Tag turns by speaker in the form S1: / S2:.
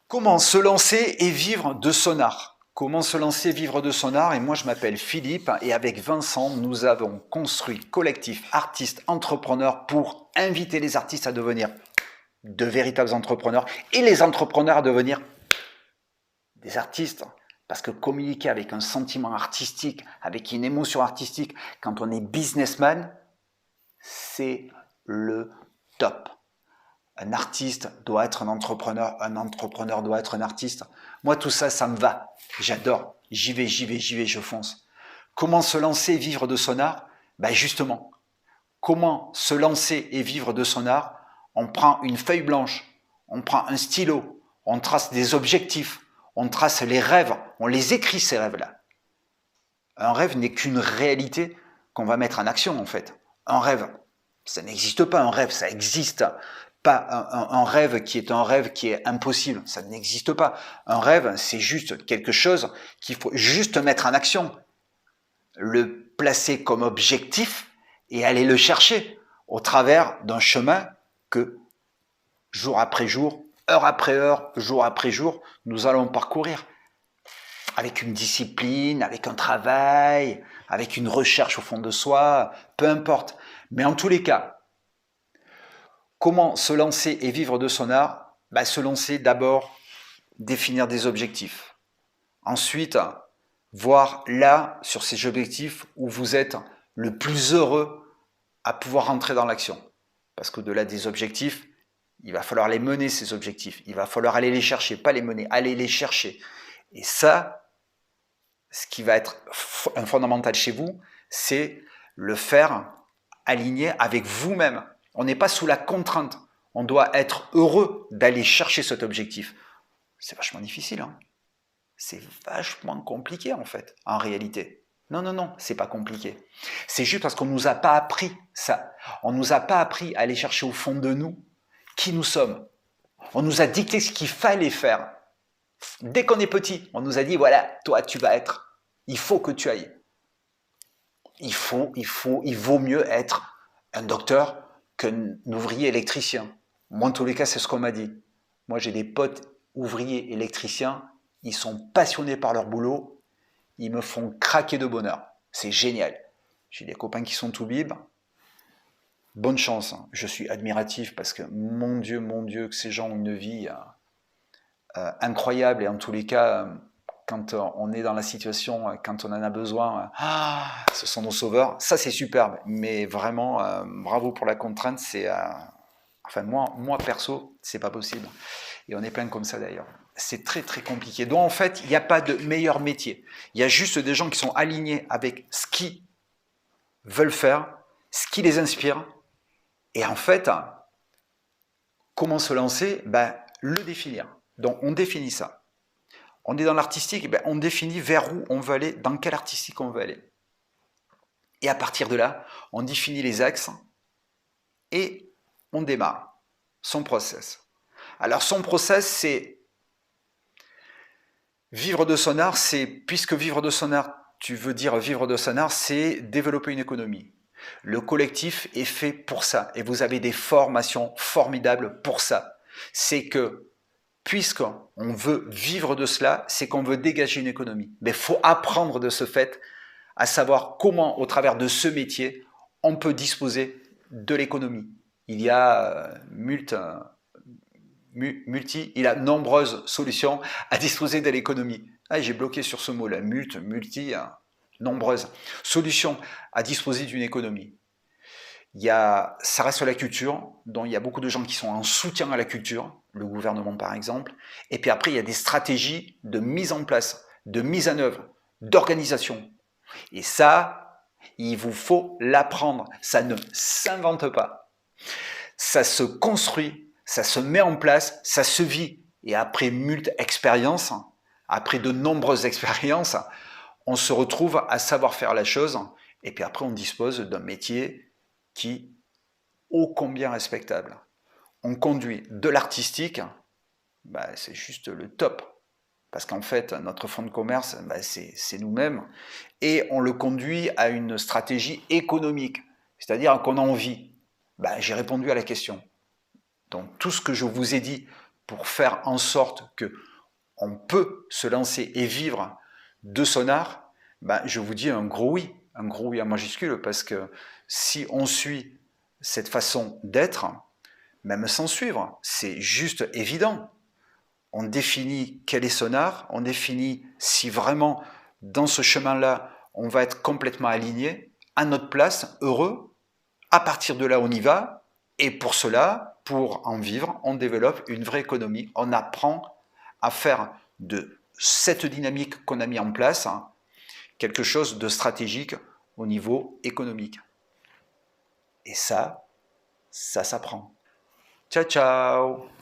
S1: Comment se lancer et vivre de son art? Comment se lancer et vivre de son art? Et moi, je m'appelle Philippe et avec Vincent, nous avons construit collectif artistes entrepreneurs pour inviter les artistes à devenir de véritables entrepreneurs et les entrepreneurs à devenir des artistes. Parce que communiquer avec un sentiment artistique, avec une émotion artistique, quand on est businessman, c'est le top. Un artiste doit être un entrepreneur doit être un artiste. Moi, tout ça, ça me va. J'adore. J'y vais, je fonce. Comment se lancer et vivre de son art? Ben justement, comment se lancer et vivre de son art? On prend une feuille blanche, on prend un stylo, on trace des objectifs, on trace les rêves, on les écrit ces rêves-là. Un rêve n'est qu'une réalité qu'on va mettre en action en fait. Un rêve, ça n'existe pas un rêve, ça existe. Pas un rêve qui est impossible, ça n'existe pas. Un rêve, c'est juste quelque chose qu'il faut juste mettre en action, le placer comme objectif et aller le chercher au travers d'un chemin que jour après jour, heure après heure, jour après jour, nous allons parcourir avec une discipline, avec un travail, avec une recherche au fond de soi, peu importe. Mais en tous les cas, comment se lancer et vivre de son art? Se lancer d'abord, définir des objectifs. Ensuite, voir là, sur ces objectifs, où vous êtes le plus heureux à pouvoir rentrer dans l'action. Parce qu'au-delà des objectifs, il va falloir les mener, ces objectifs. Il va falloir aller les chercher, pas les mener, aller les chercher. Et ça, ce qui va être un fondamental chez vous, c'est le faire aligné avec vous-même. On n'est pas sous la contrainte. On doit être heureux d'aller chercher cet objectif. C'est vachement difficile, hein. C'est vachement compliqué en fait, en réalité. Non, non, non, c'est pas compliqué. C'est juste parce qu'on nous a pas appris ça. On nous a pas appris à aller chercher au fond de nous qui nous sommes. On nous a dicté ce qu'il fallait faire. Dès qu'on est petit, on nous a dit voilà, toi tu vas être. Il faut que tu ailles. Il vaut mieux être un docteur qu'un ouvrier électricien. Moi, en tous les cas, c'est ce qu'on m'a dit. Moi, j'ai des potes ouvriers électriciens, ils sont passionnés par leur boulot, ils me font craquer de bonheur. C'est génial. J'ai des copains qui sont tout bibes. Bonne chance, hein. Je suis admiratif parce que mon Dieu, que ces gens ont une vie incroyable et en tous les cas, quand on est dans la situation, quand on en a besoin, ce sont nos sauveurs. Ça, c'est superbe. Mais vraiment, bravo pour la contrainte. Enfin, moi perso, c'est pas possible. Et on est plein comme ça d'ailleurs. C'est très très compliqué. Donc en fait, il n'y a pas de meilleur métier. Il y a juste des gens qui sont alignés avec ce qu'ils veulent faire, ce qui les inspire. Et en fait, comment se lancer? Le définir. Donc on définit ça. On est dans l'artistique, on définit vers où on veut aller, dans quel artistique on veut aller. Et à partir de là, on définit les axes et on démarre son process. Alors son process, c'est vivre de son art, puisque vivre de son art, tu veux dire vivre de son art, c'est développer une économie. Le collectif est fait pour ça et vous avez des formations formidables pour ça. C'est que puisqu'on veut vivre de cela, c'est qu'on veut dégager une économie. Mais il faut apprendre de ce fait à savoir comment, au travers de ce métier, on peut disposer de l'économie. Il y a il a nombreuses solutions à disposer de l'économie. J'ai bloqué sur ce mot-là, nombreuses solutions à disposer d'une économie. Ça reste la culture, dont il y a beaucoup de gens qui sont en soutien à la culture, le gouvernement par exemple. Et puis après, il y a des stratégies de mise en place, de mise en œuvre, d'organisation. Et ça, il vous faut l'apprendre. Ça ne s'invente pas. Ça se construit, ça se met en place, ça se vit. Et après après de nombreuses expériences, on se retrouve à savoir faire la chose. Et puis après, on dispose d'un métier qui ô combien respectable. On conduit de l'artistique, c'est juste le top. Parce qu'en fait, notre fonds de commerce, c'est nous-mêmes. Et on le conduit à une stratégie économique. C'est-à-dire qu'on a envie. J'ai répondu à la question. Donc tout ce que je vous ai dit, pour faire en sorte que on peut se lancer et vivre de son art, ben, je vous dis un gros oui en majuscule, parce que si on suit cette façon d'être, même sans suivre, c'est juste évident. On définit quel est son art, on définit si vraiment dans ce chemin-là, on va être complètement aligné, à notre place, heureux. À partir de là, on y va. Et pour cela, pour en vivre, on développe une vraie économie. On apprend à faire de cette dynamique qu'on a mis en place quelque chose de stratégique au niveau économique. Et ça s'apprend. Ciao, ciao!